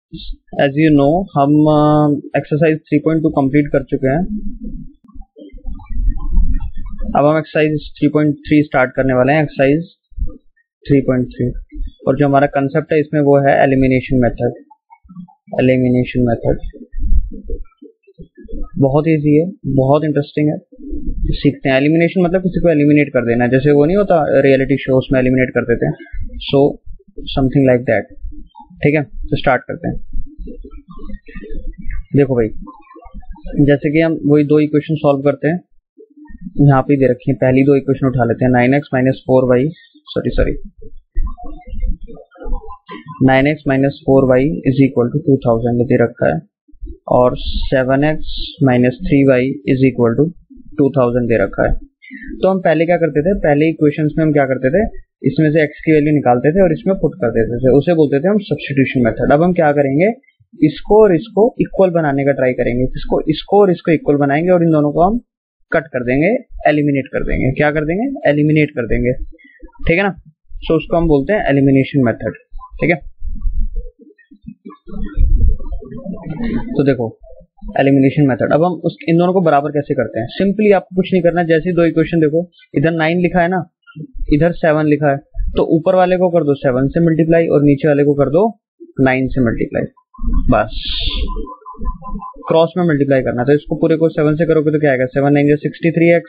As you know हम exercise 3.2 complete कर चुके हैं। अब हम एक्सरसाइज 3.3 स्टार्ट करने वाले हैं, एक्सरसाइज 3.3। और जो हमारा कंसेप्ट है इसमें वो है एलिमिनेशन मेथड। एलिमिनेशन मेथड बहुत इजी है, बहुत इंटरेस्टिंग है, सीखते हैं। एलिमिनेशन मतलब किसी को एलिमिनेट कर देना, जैसे वो नहीं होता रियलिटी शोज में एलिमिनेट कर देते हैं, सो समथिंग लाइक दैट। ठीक है, तो स्टार्ट करते हैं। देखो भाई, जैसे कि हम वही दो इक्वेशन सॉल्व करते हैं, यहाँ पे दे रखी है। पहली दो इक्वेशन उठा लेते हैं। 9x minus 4y 9x minus 4y is equal to 2000 दे रखा है, और 7x minus 3y is equal to 2000 दे रखा है। तो हम पहले क्या करते थे, पहले इक्वेशंस में हम क्या करते थे, इसमें से x की वैल्यू निकालते थे और इसमें पुट कर देते थे, उसे बोलते थे हम सब्स्टिट्यूशन मेथड। अब हम क्या करेंगे, इसको और इसको इक्वल बनाने का ट्राई करेंगे। इसको और इसको इक्वल बनाएंगे और इन दोनों को हम कट कर देंगे, एलिमिनेट कर देंगे। क्या कर देंगे, एलिमिनेट कर देंगे। ठीक है ना, सो उसको हम बोलते हैं एलिमिनेशन मेथड। ठीक है, तो देखो एलिमिनेशन मेथड। अब हम इन दोनों को बराबर कैसे करते हैं, सिंपली आपको कुछ नहीं करना। जैसे दो इक्वेशन देखो, इधर 9 लिखा है ना, इधर 7 लिखा है, तो ऊपर वाले को कर दो 7 से मल्टीप्लाई और नीचे वाले को कर दो 9 से मल्टीप्लाई। बस क्रॉस में मल्टीप्लाई करना। तो इसको पूरे को 7 से करोगे तो क्या आएगा, 7 9 63x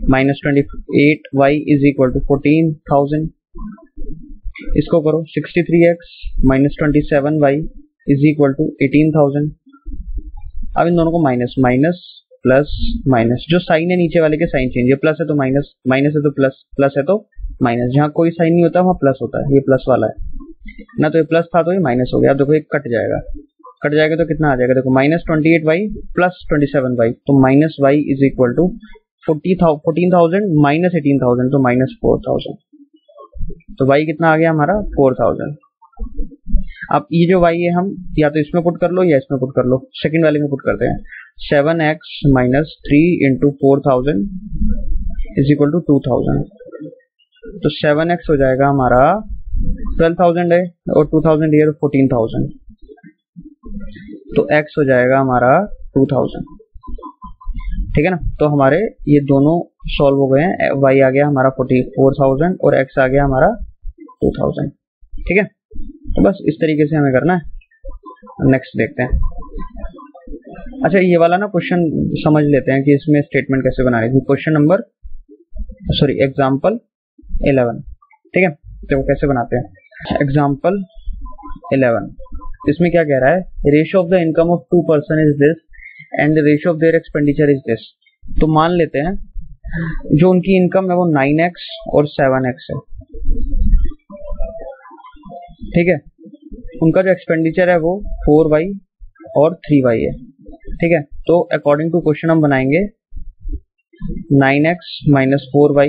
minus 28y is equal to 14,000। इसको करो 63x minus 27y is equal to 18,000। अब इन दोनों को माइनस माइनस प्लस माइनस, जो साइन है नीचे वाले के साइन चेंज है, प्लस है तो माइनस, माइनस है तो प्लस, प्लस है तो माइनस। जहाँ कोई साइन नहीं होता वहाँ प्लस होता है, ये प्लस वाला है ना, तो ये प्लस था तो ये माइनस हो गया। अब देखो ये कट जाएगा, कट जाएगा तो कितना आ जाएगा, देखो माइनस 28y प्लस 27y, तो minus y is equal to 14,000 minus 18,000, तो माइनस 4,000। तो y कितना आ गया हमारा 4,000। अब ये जो y है हम या तो इसमें पुट कर लो या इसमें पुट कर लो। सेकंड वाले में पुट करते हैं। 7x minus 3 into 4,000 is equal to 2,000। तो 7x हो जाएगा हमारा 12,000 है और 2,000 है तो 14,000, तो x हो जाएगा हमारा 2,000। ठीक है ना, तो हमारे ये दोनों सॉल्व हो गए हैं। y आ गया हमारा 44,000 और x आ गया हमारा 2,000। ठीक है, तो बस इस तरीके से हमें करना है। नेक्स्ट देखते हैं। अच्छा, ये वाला ना क्वेश्चन समझ लेते हैं कि इसमें स्टेटमेंट कैसे बनानी है। Question number example 11। ठीक है, तो वो कैसे बनाते हैं। एग्जाम्पल 11, इसमें क्या कह रहा है, ratio of the income of 2 person is this and the ratio of their expenditure is this. तो मान लेते हैं जो उनकी इनकम है वो 9x और 7x है। ठीक है, उनका जो एक्सपेंडिचर है वो 4y और 3y है। ठीक है, तो अकॉर्डिंग टू क्वेश्चन हम बनाएंगे 9x minus 4y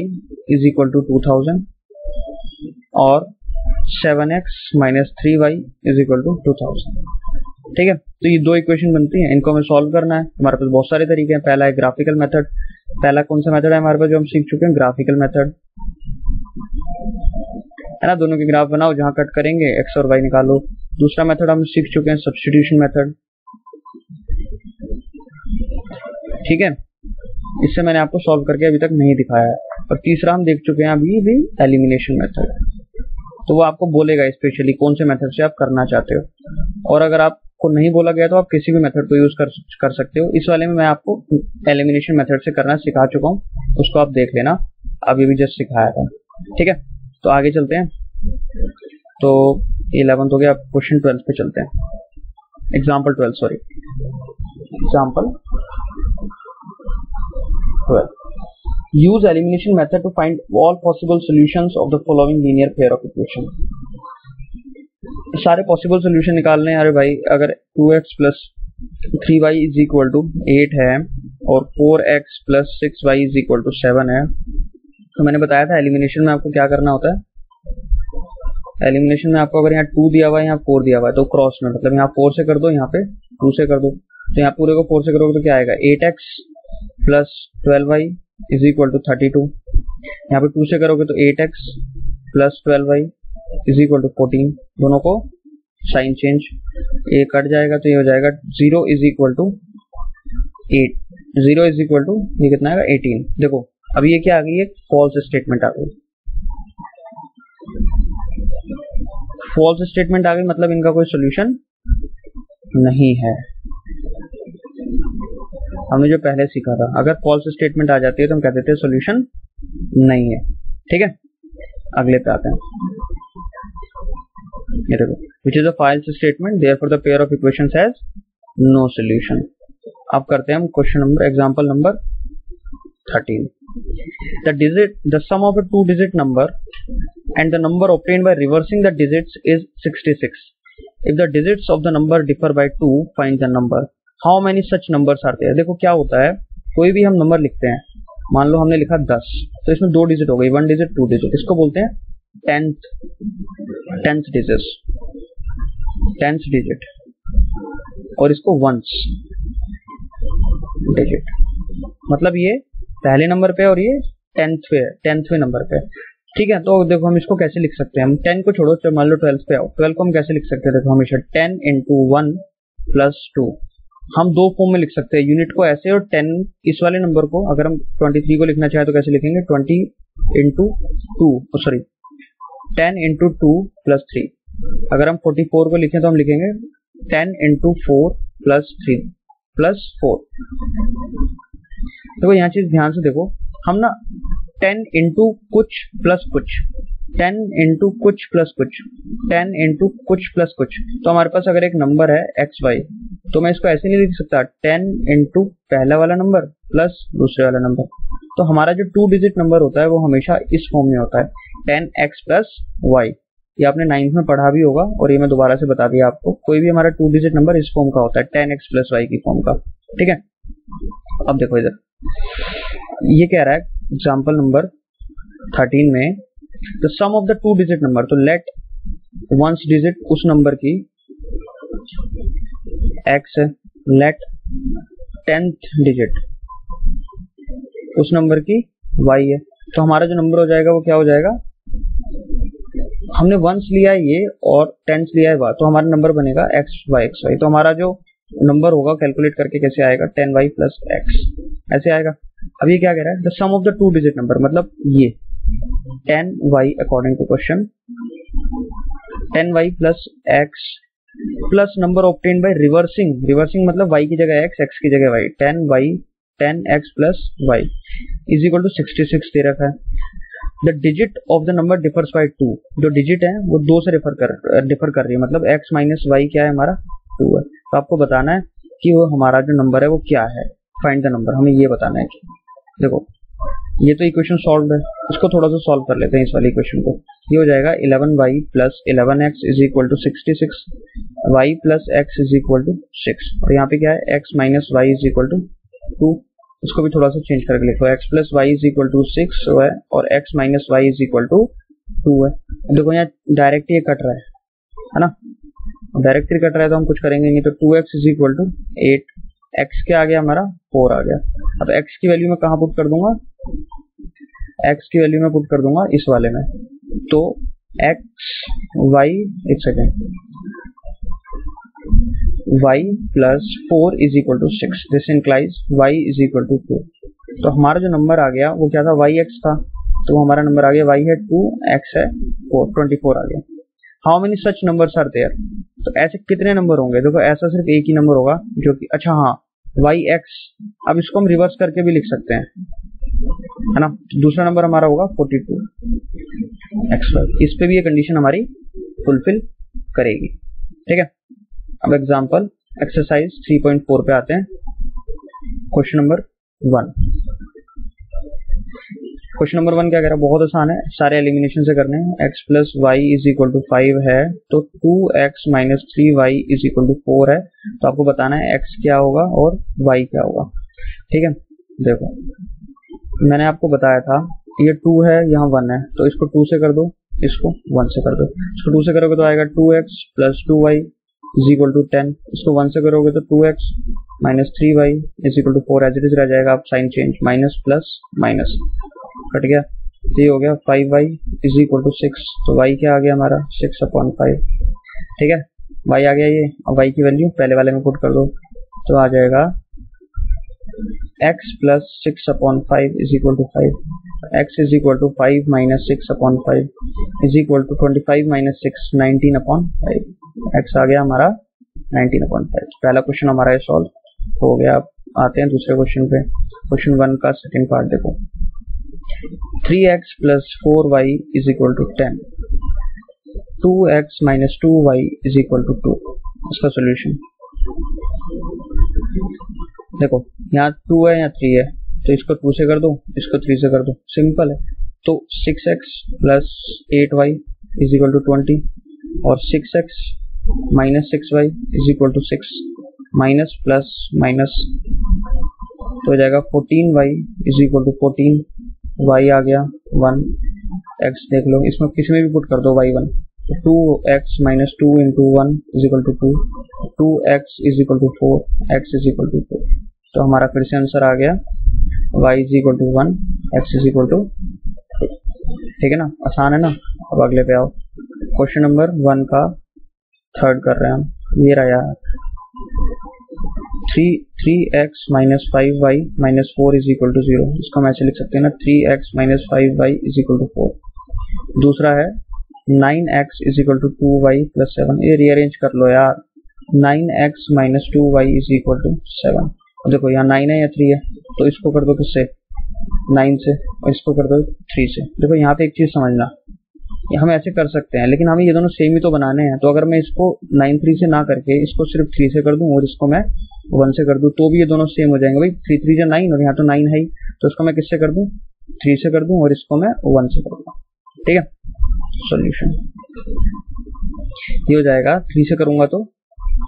is equal to 2000 और 7x minus 3y is equal to 2000। ठीक है, तो ये दो इक्वेशन बनती हैं, इनको हमें सॉल्व करना है। हमारे पास बहुत सारे तरीके हैं। पहला है ग्राफिकल मेथड। पहला कौन सा मेथड है हमारे पास जो हम सीख चुके हैं, ग्राफिकल मेथड है ना। दोनों के ग्राफ बनाओ, जहां कट करेंगे x और y निकालो। दूसरा मेथड हम सीख चुके हैं, सब्स्टिट्यूशन मेथड। ठीक है, इससे मैंने आपको सॉल्व करके अभी तक नहीं दिखाया है। और तीसरा हम देख चुके हैं अभी भी, एलिमिनेशन मेथड। तो वो आपको बोलेगा स्पेशली कौन से मेथड से आप करना चाहते हो, और अगर आपको नहीं बोला गया तो आप किसी भी मेथड को यूज कर सकते हो। इस वाले में मैं आपको एलिमिनेशन मेथड से करना सिखा चुका हूँ, उसको आप देख लेना, अभी भी जस्ट सिखाया था। ठीक है, तो आगे चलते हैं। तो 11 हो गया, क्वेश्चन 12 पे चलते हैं। Example 12, sorry, example 12। Use elimination method to find all possible solutions of the following linear pair of equation. सारे पॉसिबल सॉल्यूशन निकालने हैं। अरे भाई, अगर 2x plus 3y is equal to 8 है और 4x plus 6y is equal to 7 है, तो मैंने बताया था एलिमिनेशन में आपको क्या करना होता है। एलिमिनेशन में आपको अगर यहाँ 2 दिया हुआ है, यहाँ 4 दिया हुआ है, तो क्रॉस में मतलब यहाँ 4 से कर दो, यहाँ पे 2 से कर दो। तो यहाँ पूरे को 4 से करोगे तो क्या आएगा, 8x plus 12y is equal to 32। यहाँ पे 2 से करोगे तो 8x plus 12y is equal to 14। दोनों को साइन चेंज, ये कट जाएगा तो ये हो जाएगा 0 is equal to 8, 0 is equal to ये कितना आएगा 18। देखो अब ये क्या आ गई, एक फॉल्स स्टेटमेंट आ गई, फॉल्स स्टेटमेंट आ गई, मतलब इनका कोई सोल्यूशन नहीं है। हमने जो पहले सीखा था, अगर फॉल्स स्टेटमेंट आ जाती है तो हम कह देते हैं सोल्यूशन नहीं है। ठीक है, अगले पे आते हैं। ये देखो, which is a false statement, therefore the pair of equations has no solution. अब करते हैं हम question number, example number 13। The sum of a two-digit number and the number obtained by reversing the digits is 66. If the digits of the number differ by 2, find the number. How many such numbers are there? देखो क्या होता है, कोई भी हम number लिखते हैं, मान लो हमने लिखा 10, तो इसमें 2 डिजिट हो गई, 1 डिजिट 2 डिजिट, इसको बोलते हैं टेंथ डिजिट, और इसको वंस डिजिट, मतलब ये पहले नंबर पे और ये टेंथवे नंबर पे। ठीक है, तो देखो हम इसको कैसे लिख सकते हैं, हम 10 को छोड़ो, तो मान लो 12 पे आओ, 12 को हम कैसे लिख सकते हैं, देखो हमेशा 10 into 1 plus 2, हम दो फॉर्म में लिख सकते हैं, यूनिट को ऐसे, और 10 इस वाले नंबर को अगर हम 23 को लिखना चाहे तो कैसे लिखेंगे, 20 into 2, सॉरी 10 into 2 plus 3। अगर हम 44 को लिखें तो हम लिखेंगे 10 into 4 plus 3 plus 4। देखो यहाँ चीज ध्यान से देखो, हम ना 10 into कुछ प्लस कुछ, 10 into कुछ प्लस कुछ, 10 into कुछ प्लस कुछ, तो हमारे पास अगर एक नंबर है XY, तो मैं इसको ऐसे नहीं लिख सकता 10 into पहला वाला नंबर प्लस दूसरे वाला नंबर। तो हमारा जो 2 डिजिट नंबर होता है वो हमेशा इस फॉर्म में होता है, 10x प्लस y। ये आपने 9th में पढ़ा भी होगा, और ये मैं दोबारा से बता दिया आपको, कोई भी हमारा 2 डिजिट नंबर इस फॉर्म का होता है, 10x प्लस y की फॉर्म का। ठीक है, अब देखो इधर ये कह रहा है एग्जाम्पल नंबर 13 में, the sum of the 2 digit number, तो लेट वंस डिजिट उस नंबर की x है, लेट 10th डिजिट उस नंबर की y है, तो हमारा जो नंबर हो जाएगा वो क्या हो जाएगा, हमने वंस लिया है ये और 10th लिया है y, तो हमारा नंबर बनेगा xy। तो हमारा जो नंबर होगा कैलकुलेट करके कैसे आएगा, 10y प्लस x ऐसे आएगा। अब ये क्या कह रहा है, the sum of the 2 digit number, मतलब ये 10y according to question, 10y plus x plus number obtained by reversing मतलब y की जगह x की जगह y, 10x plus y is equal to 66 दे रखा है। The digit of the number differs by 2, जो डिजिट है वो 2 से डिफर कर रही है, मतलब x माइनस y क्या है हमारा 2 है। तो आपको बताना है कि वो हमारा जो नंबर है वो क्या है, फाइंड द नंबर, हमें ये बताना है कि देखो ये तो इक्वेशन सॉल्व है, इसको थोड़ा सा सॉल्व कर लेते हैं इस वाली इक्वेशन को। ये हो जाएगा 11y plus 11x is equal to 66, y plus x is equal to 6, और यहाँ पे क्या है x minus y is equal to 2, इसको भी थोड़ा सा चेंज करके लिखो, x plus y is equal to 6 है और x minus y is equal to 2 है। देखो यहाँ डायरेक्ट ये कट रहा है ना, डायरेक्ट कट रहा है तो हम कुछ करेंगे नहीं, तो 2x is equal to 8, x क्या आ गया हमारा 4 आ गया। अब x की वैल्यू मैं कहाँ पुट कर दूंगा, x की वैल्यू में पुट कर दूंगा इस वाले में, तो x y, एक second, y plus 4 is equal to 6, this implies y is equal to 2। तो हमारा जो नंबर आ गया वो क्या था, yx था, तो हमारा नंबर आ गया y है 2, x है 4, 24 आ गया। How many such numbers are there, तो ऐसे कितने नंबर होंगे, देखो ऐसा सिर्फ एक ही नंबर होगा जो कि, अच्छा हाँ yx, अब इसको हम रिवर्स करके भी लिख सकते हैं, है ना, दूसरा नंबर हमारा होगा 42xy, इस पे भी ये कंडीशन हमारी फुलफिल करेगी। ठीक है, अब एग्जांपल एक्सरसाइज 3.4 पे आते हैं, क्वेश्चन नंबर 1। क्वेश्चन नंबर 1 क्या कह रहा है, बहुत आसान है, सारे एलिमिनेशन से करने हैं। x plus y is equal to 5 है, तो 2x minus 3y is equal to 4 है, तो आपको बताना है x क्या होगा और y क्या होगा। ठीक है, देखो मैंने आपको बताया था ये 2 है, यहाँ 1 है, तो इसको 2 से कर दो, इसको 1 से कर दो, इसको 2 से करोगे तो आएगा 2x plus 2y is equal to 10, इसको 1 से करोगे तो 2x minus 3y is equal to 4, as it is रह जाएगा, आप sign change, minus plus minus कट गया, ये हो गया 5y इज इक्वल टू 6, तो y क्या आ गया हमारा 6/5। ठीक है, y आ गया ये, अब y की वैल्यू पहले वाले में पुट कर दो, तो आ जाएगा x plus 6/5 is equal to 5, x is equal to 5 minus 6/5 is equal to 25 minus 6 19/5, x आ गया हमारा 19/5। पहला क्वेश्चन हमारा ये सॉल्व हो गया। अब आते हैं दूसरे क्वेश्चन पे। क्वेश्चन 1 का सेकंड पार्ट देखो, 3x plus 4y is equal to 10, 2x minus 2y is equal to 2। इसका सोल्यूशन देखो, यहाँ 2 है यहाँ 3 है, तो इसको 2 से कर दो, इसको 3 से कर दो, सिंपल है। तो 6x plus 8y is equal to 20 और 6x minus 6y is equal to 6, minus plus minus तो हो जाएगा 14y is equal to 14, y आ गया 1, x देख लो, इसमें किसी में भी पुट कर दो y1, 2x minus 2 into 1 is equal to 2, 2x is equal to 4, x is equal to 4। तो हमारा फिर से आंसर आ गया y is equal to 1, x is equal to 2। ठीक है ना, आसान है ना। अब अगले पे आओ, क्वेश्चन नंबर 1 का थर्ड कर रहे हैं हम, ये रहा यार, 3x minus 5y minus 4 is equal to 0। इसको हम ऐसे लिख सकते हैं ना, 3x minus 5y is equal to 4। दूसरा है 9x is equal to 2y plus 7, ये रीअरेंज कर लो यार, 9x minus 2y is equal to 7। देखो यहाँ 9 है या 3 है, तो इसको कर दो किससे, 9 से, और इसको कर दो 3 से। देखो यहाँ पे एक चीज समझना, हम ऐसे कर सकते हैं, लेकिन हमें ये दोनों सेम ही तो बनाने हैं। तो अगर मैं इसको 9 3 से ना करके इसको सिर्फ 3 से कर दूं और इसको मैं 1 से कर दूं, तो भी ये दोनों सेम हो जाएंगे भाई। 3 3 जा 9 और यहाँ तो 9 है ही, तो इसको मैं किससे कर दूं, 3 से कर दूं और इसको मैं 1 से कर दूं। ठीक है, सॉल्यूशन ये हो जाएगा, 3 से करूंगा तो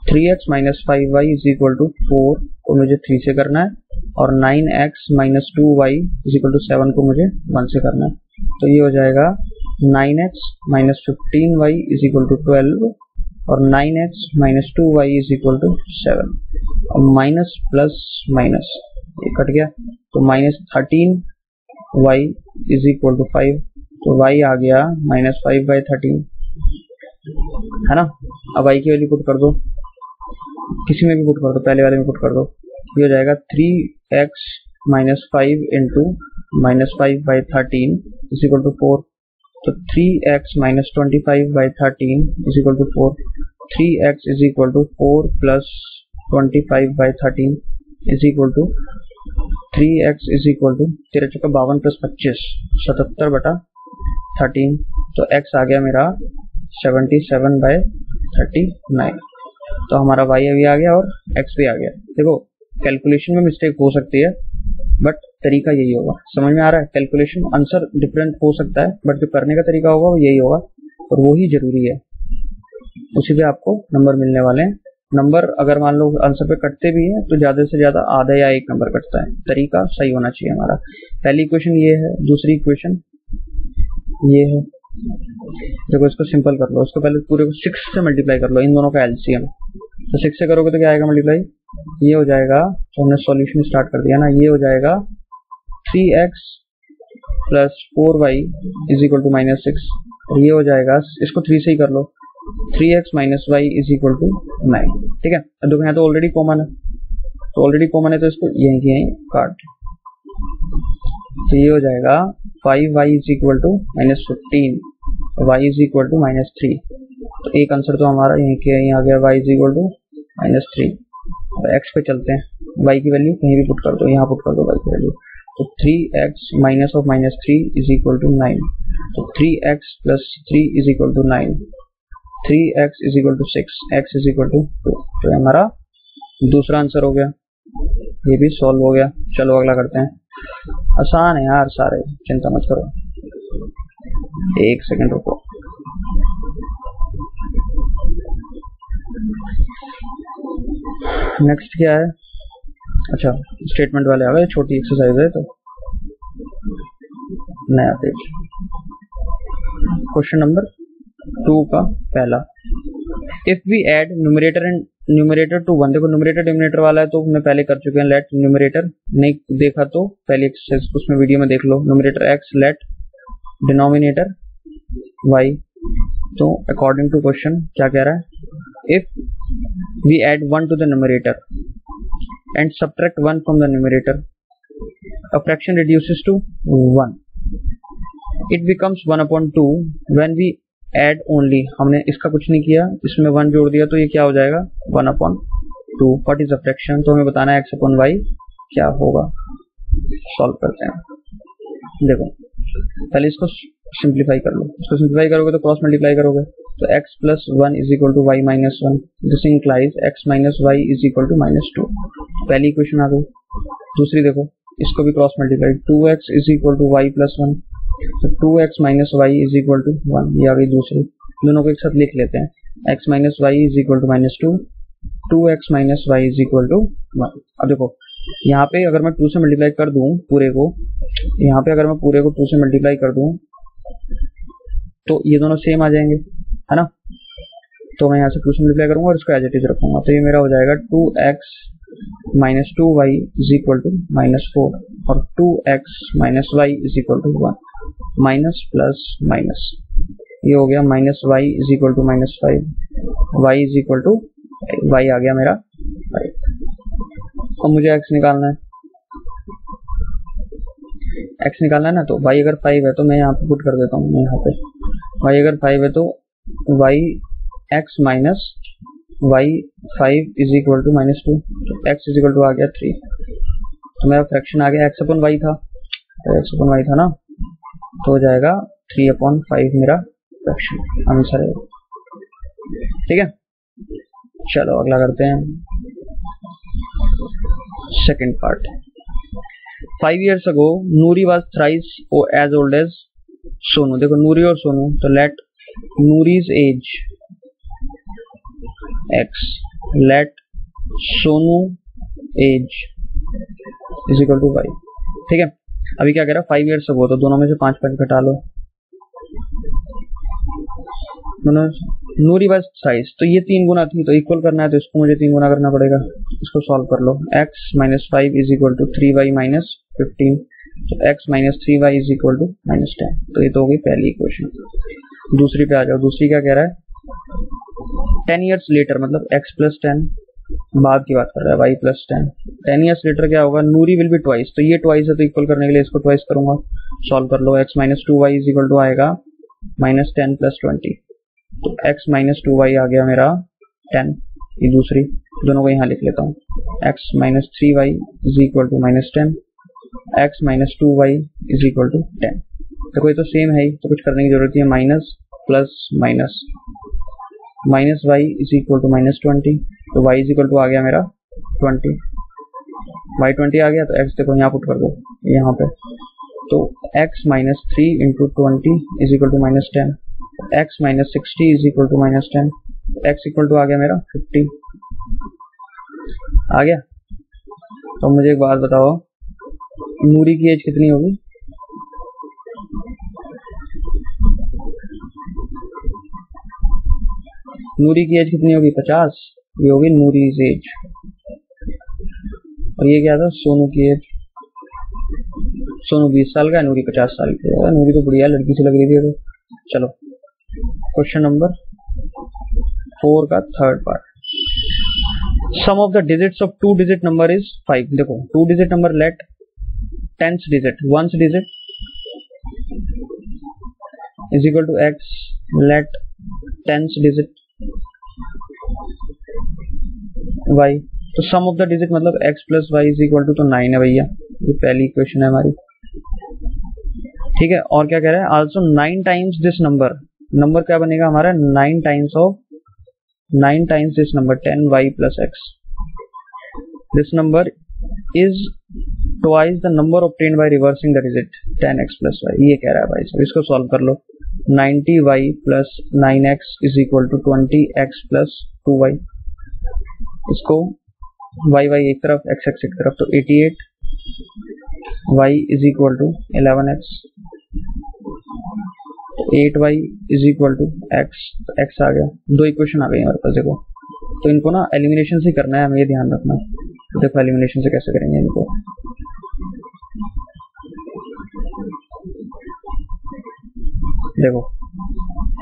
3x minus 5y is equal to 4 को मुझे 3 से करना है, और 9x minus 2y is equal to 7 को मुझे 1 से करना है। तो ये हो जाएगा 9x minus 15y is equal to 12 और 9x minus 2y is equal to 7, और माइनस प्लस माइनस ये कट गया, तो minus 13y is equal to 5, तो y आ गया माइनस 5/13, है ना। अब y की वैल्यू पुट कर दो, किसी में भी पुट कर दो, पहले वाले में पुट कर दो, ये हो जाएगा 3x minus 5 into minus 5/13 is equal to 4, तो 3x minus 25/13 is equal to 4, 3x is equal to 4 plus 25/13 is equal to 3x is equal to 13 चौका 52 प्लस 25 77/13, तो x आ गया मेरा 77/39। तो हमारा y भी आ गया और x भी आ गया। देखो कैलकुलेशन में मिस्टेक हो सकती है, बट तरीका यही होगा, समझ में आ रहा है। कैलकुलेशन आंसर डिफरेंट हो सकता है, बट जो करने का तरीका होगा वो यही होगा, और वो ही जरूरी है, उसी पे आपको नंबर मिलने वाले हैं। नंबर अगर मान लो आंसर पे कटते भी हैं तो ज्यादा से ज्यादा आधा या 1 नंबर कटता है, तरीका सही होना चाहिए हमारा। पहली इक्वेशन ये है, दूसरी इक्वेशन ये है। देखो इसको सिंपल कर लो, इसको पहले पूरे को 6 से मल्टीप्लाई कर लो, इन दोनों का एलसीएम। तो 6 से करोगे तो क्या आएगा मल्टीप्लाई, ये हो जाएगा, तो हमने सॉल्यूशन स्टार्ट कर दिया ना, ये हो जाएगा 3x plus 4y is equal to minus 6, और ये हो जाएगा, इसको 3 से ही कर लो, 3x minus y is equal to 9। ठीक है, अब देखो यहाँ तो ऑलरेडी कॉमन है, तो ऑलरेडी कॉमन है तो इसको यहीं की यहीं काट, तो ये हो जाएगा 5y is equal to minus 15, y is equal to minus 3। तो एक आंसर तो हमारा यहीं के यहीं आ गया, y is equal to minus 3। x पे चलते हैं, y की वैल्यू कहीं भी पुट कर दो, यहाँ पुट कर दो y की वैल्यू, तो 3x minus of minus 3 is equal to 9, तो 3x plus 3 is equal to 9, 3x is equal to 6, x is equal to 2। तो हमारा दूसरा आंसर हो गया, ये भी सॉल्व हो गया। चलो अगला करते हैं, आसान है यार सारे, चिंता मत करो, एक सेकंड रुको। नेक्स्ट क्या है, अच्छा स्टेटमेंट वाले आ गए, छोटी एक्सरसाइज है तो नया पेज। क्वेश्चन नंबर 2 का पहला, if we add numerator to 1, देखो न्यूमरेटर डिनोमिनेटर वाला है तो हमने पहले कर चुके हैं। लेट न्यूमरेटर नहीं देखा तो पहले एक्सरसाइज उसमें वीडियो में देख लो, numerator x, let denominator y। तो अकॉर्डिंग टू क्वेश्चन क्या कह रहा है, if we add 1 to the numerator and subtract 1 from the numerator, a fraction reduces to 1. It becomes 1 upon 2 when we add only. हमने इसका कुछ नहीं किया, इसमें 1 जोड़ दिया तो ये क्या हो जाएगा 1 upon 2. What is a fraction? तो हमें बताना है x upon y क्या होगा. सॉल्व करते हैं. देखो पहले इसको सिंप्लीफाई कर लो. इसको सिंप्लीफाई करोगे तो क्रॉस मल्टीप्लाई करोगे तो x plus 1 is equal to y minus 1. This implies x minus y is equal to minus 2. पहली इक्वेशन आ गई. दूसरी देखो इसको भी cross multiply 2x is equal to y plus 1. तो 2x minus y is equal to 1. ये आ गई दूसरी. दोनों को एक साथ लिख लेते हैं. x minus y is equal to minus 2. 2x minus y is equal to 1. अब देखो यहाँ पे अगर मैं 2 से मल्टीप्लाई कर दूं पूरे को, यहाँ पे अगर मैं पूरे को 2 से मल्टीप्लाई कर दूं तो ये दोनों सेम आ जाएंगे, है ना. तो मैं यहाँ से 2 से मल्टीप्लाई करूंगा और इसको एज इट इज रखूंगा. तो ये मेरा हो जाएगा 2x minus 2y is equal to minus 4 और 2x minus y is equal to 1. Minus plus minus ये हो गया minus y is equal to minus 5. Y is equal to y आ गया मेरा 5. अब मुझे x निकालना है. x निकालना है ना, तो y अगर 5 है तो मैं यहाँ पे पुट कर देता हूँ. यहाँ पे y अगर 5 है तो y x minus y 5 is equal to minus 2. तो x इज इक्वल टू आ गया 3. तो मेरा फ्रैक्शन आ गया x अपॉन वाई था, तो x अपॉन वाई था ना, तो हो जाएगा 3 अपॉन 5 मेरा फ्रैक्शन आंसर है. ठीक है, चलो अगला करते हैं. Second part. 5 years ago Noori was thrice as old as Sonu. देखो नूरी और सोनू, तो let Noori's age x, let Sonu age is equal to y. ठीक है, अभी क्या कह रहा है 5 years ago, तो दोनों में से 5 घटा लो. नूरी वाज थ्राइस, तो ये 3 गुना थी, तो इक्वल करना है तो इसको मुझे 3 गुना करना पड़ेगा. इसको सॉल्व कर लो. x minus 5 is equal to 3y minus 15. तो x minus 3y is equal to minus 10. तो ये तो हो गई पहली इक्वेशन. दूसरी पे आ जाओ. दूसरी क्या कह रहा है 10 years लेटर, मतलब x प्लस 10 बाद की बात कर रहा है y प्लस 10. 10 years लेटर क्या होगा, नूरी विल बी ट्वाइस, तो ये ट्वाइस है तो इक्वल करने के लिए इसको ट्वाइस करूंगा. सॉल्व कर लो. x minus 2y is equal to आएगा माइनस 10 प्लस 20. तो x माइनस 2y आ गया मेरा 10. ये दूसरी, दोनों को यहाँ लिख लेता हूँ. x minus 3y is equal to minus 10. x minus 2y is equal to 10. देखो ये तो सेम है ही, तो कुछ करने की जरूरत है. Minus plus minus, minus y is equal to minus 20. तो y इज इक्वल टू आ गया मेरा 20. y 20 आ गया, तो x देखो यहाँ पुट कर दो यहाँ पे. तो x minus 3 into 20 is equal to minus 10. x minus 60 is equal to minus 10. x equal to आ गया मेरा 50 आ गया. तो मुझे एक बात बताओ, नूरी की एज कितनी होगी? नूरी की एज कितनी होगी? 50. ये होगी नूरीज एज. और ये क्या था? सोनू की एज. सोनू 20 साल का है, नूरी 50 साल की है. नूरी तो बढ़िया लड़की से लग रही थी. चलो क्वेश्चन नंबर 4 का third part. Sum of the digits of 2 digit number is 5. देखो 2 digit number let 10th digit 1st digit is equal to x, let 10th digit y. तो सम ऑफ द डिजिट मतलब x plus y is equal to, तो 9 है भैया. ये पहली equation है हमारी. ठीक है, और क्या कह रहा है? Also 9 times this number. Number क्या बनेगा हमारा? 9 times of 9 times this number 10y plus x. This number is twice the number obtained by reversing the digit 10x plus y. ये कह रहा है भाई. सर इसको सॉल्व कर लो. 90y plus 9x is equal to 20x प्लस 2y. इसको y एक तरफ x एक तरफ, तो 88 y is equal to 11x. 8y is equal to x. x आ गया. 2 इक्वेशन आ गई हमारे पास. देखो तो इनको ना एलिमिनेशन से करना है, हमें ये ध्यान रखना. तो देखो एलिमिनेशन से कैसे करेंगे इनको. देखो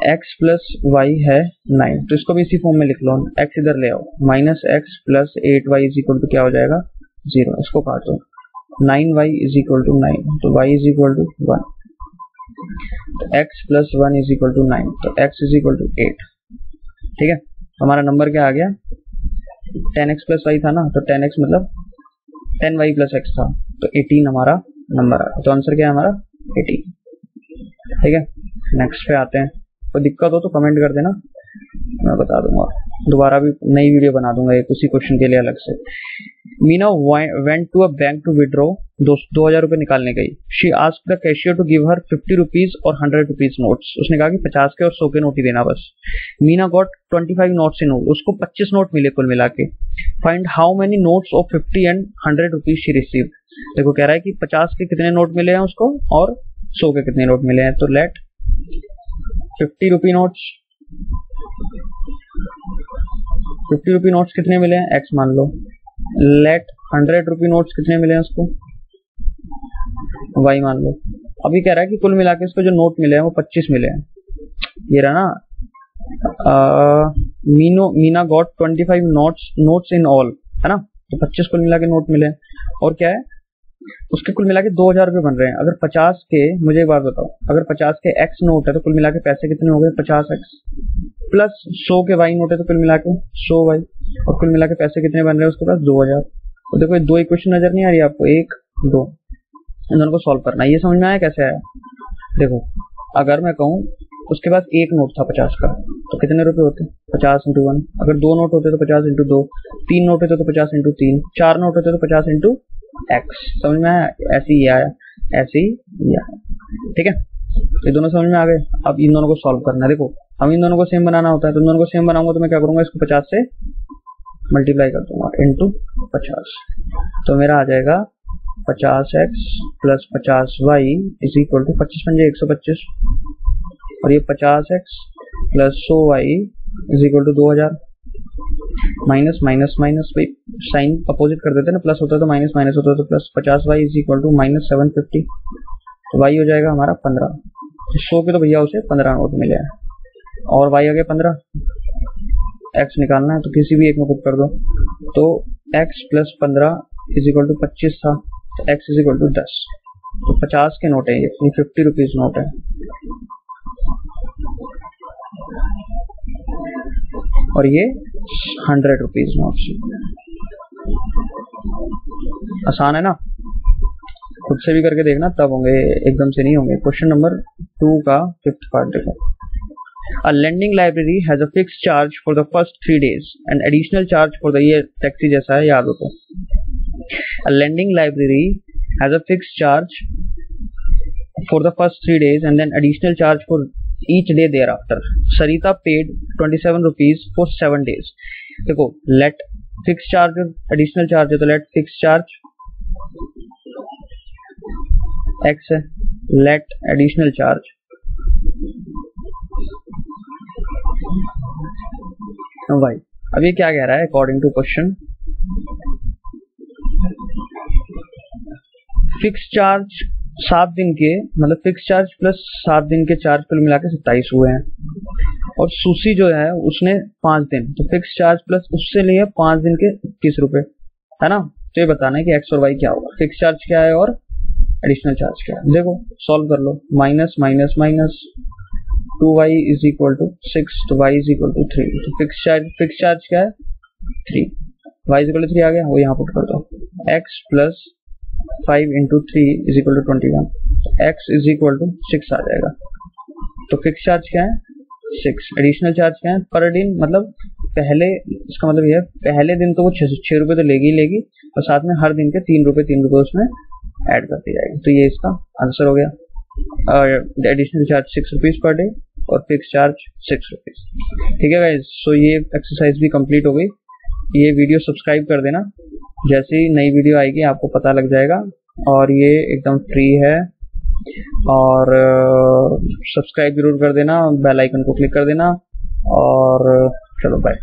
x प्लस वाई है 9, तो इसको भी इसी फॉर्म में लिख लो, x इधर ले आओ, minus x plus 8y is equal to क्या हो जाएगा 0, इसको काटो, 9y इज इक्वल टू 9, तो y इज इक्वल टू 1, तो x plus 1 is equal to 9, तो x इज इक्वल टू 8। ठीक है, हमारा नंबर क्या आ गया, 10x प्लस वाई था ना, तो 10x मतलब 10y प्लस x था, तो 18 हमारा नंबर आ गया, तो आंसर क्या है हमारा 18। ठीक है, नेक्स्ट पे आते हैं, कोई दिक्कत हो तो कमेंट कर देना, मैं बता दूंगा, दोबारा भी नई वीडियो बना दूंगा एक उसी क्वेश्चन के लिए अलग से। Meena went to a bank to withdraw 2000 रुपए निकालने गई। She asked the cashier to give her 50 rupees और 100 रुपीज नोट्स। उसने कहा कि 50 के और 100 के नोट ही देना बस। Meena got 25 notes in all. उसको 25 नोट मिले कुल मिला के। Find how many notes of 50 and 100 rupees she received. देखो कह रहा है कि 50 के कितने नोट मिले हैं उसको और 100 के कितने नोट मिले हैं। तो लेट 50 रुपी नोट्स, 50 रुपी नोट्स कितने मिले हैं, एक्स मान लो। लेट 100 रुपी नोट्स कितने मिले हैं उसको, वाई मान लो। अभी कह रहा है कि कुल मिला के इसको जो नोट मिले हैं वो 25 मिले हैं। ये रहा ना, Meena got 25 notes in all, है ना, तो 25 कुल मिला के नोट मिले हैं। और क्या है, उसके कुल मिला के 2000 रुपए बन रहे हैं। अगर 50 के, मुझे एक बात बताओ, अगर 50 के एक्स नोट है तो कुल मिला के पैसे कितने हो गए 50x, प्लस 100 के वाई नोट है तो कुल मिला के 100 वाई, और कुल मिला के पैसे कितने बन रहे हैं उसके पास 2000। तो देखो ये दो इक्वेशन नजर नहीं आ रही आपको, 1 2, इन दोनों को सॉल्व करना है। ये समझ में आया कैसे आया। देखो अगर मैं कहूँ उसके पास एक नोट था 50 का तो कितने रुपए होते, 50 इंटू 1। अगर 2 नोट होते तो 50 इंटू 2, 3 नोट होते तो 50 इंटू 3, 4 नोट होते तो 50 इंटू एक्स। समझ में आया, ऐसे ही आया, ऐसे ही आया। ठीक है, ये दोनों समझ में आ गए। अब इन दोनों को सॉल्व करना है। देखो हम इन दोनों को सेम बनाना होता है, तो इन दोनों को सेम बनाऊंगा तो मैं क्या करूंगा, इसको 50 से मल्टीप्लाई कर दूंगा इंटू 50, तो मेरा आ जाएगा 50x plus 50y is equal to 25 पंजे 125, और ये 50x plus 100y is equal to 2000। Minus minus minus, भाई साइन अपोजिट कर देते ना, प्लस होता है तो माइनस, माइनस होता है तो plus. 50y is equal to minus 750, तो y हो जाएगा हमारा 15। 100 के तो भैया उसे 15 नोट मिले हैं, और y आ गया 15। x निकालना है तो किसी भी एक में पुट कर दो, तो x plus 15 is equal to 25 था, तो x इज इक्वल टू 10। तो 50 के नोट है ये 50 रुपीज नोट है। और ये 100 रुपीज नोट। आसान है ना, खुद से भी करके देखना तब होंगे, एकदम से नहीं होंगे। क्वेश्चन नंबर 2 का 5th पार्ट देखो। A lending library has a fixed charge for the first 3 days and additional charge for the year। Taxi जैसा है, याद हो तो। A lending library has a fixed charge for the first 3 days and then additional charge for each day thereafter। Sarita paid 27 rupees for 7 days। देखो let fixed charge additional charge है, तो let fixed charge x है, let additional charge y। अब ये क्या कह रहा है, according to question, fix charge 7 दिन के, मतलब फिक्स चार्ज प्लस 7 दिन के चार्ज कुल मिला के 27 हुए हैं, और सुशी जो है उसने 5 दिन, तो फिक्स चार्ज प्लस उससे लिए 5 दिन के 21 रुपए, है ना। तो ये बताना है कि एक्स और वाई क्या होगा, फिक्स चार्ज क्या है और एडिशनल चार्ज क्या है। देखो सॉल्व कर लो, minus minus minus 2y is equal to 6, तो y इज इक्वल टू 3, तो फिक्स चार्ज क्या है 3, y इज इक्वल टू 3 आ गया, वो यहाँ पुट कर दो। x plus 5 into 3 is equal to 21, तो x इज इक्वल टू 6 आ जाएगा। तो फिक्स चार्ज क्या है 6, एडिशनल चार्ज क्या है पर दिन, मतलब पहले, इसका मतलब ये है पहले दिन तो वो 6 रुपए तो लेगी लेगी, और साथ में हर दिन के 3 रुपए उसमें ऐड करती जाएगी। तो ये इसका आंसर हो गया। और additional charge 6 rupees per day और फिक्स चार्ज 6 रुपीज। ठीक है गाइस, सो ये एक्सरसाइज भी कंप्लीट हो गई। ये वीडियो सब्सक्राइब कर देना, जैसे ही नई वीडियो आएगी आपको पता लग जाएगा, और ये एकदम फ्री है। और सब्सक्राइब जरूर कर देना, बेल आइकन को क्लिक कर देना, और चलो बाय।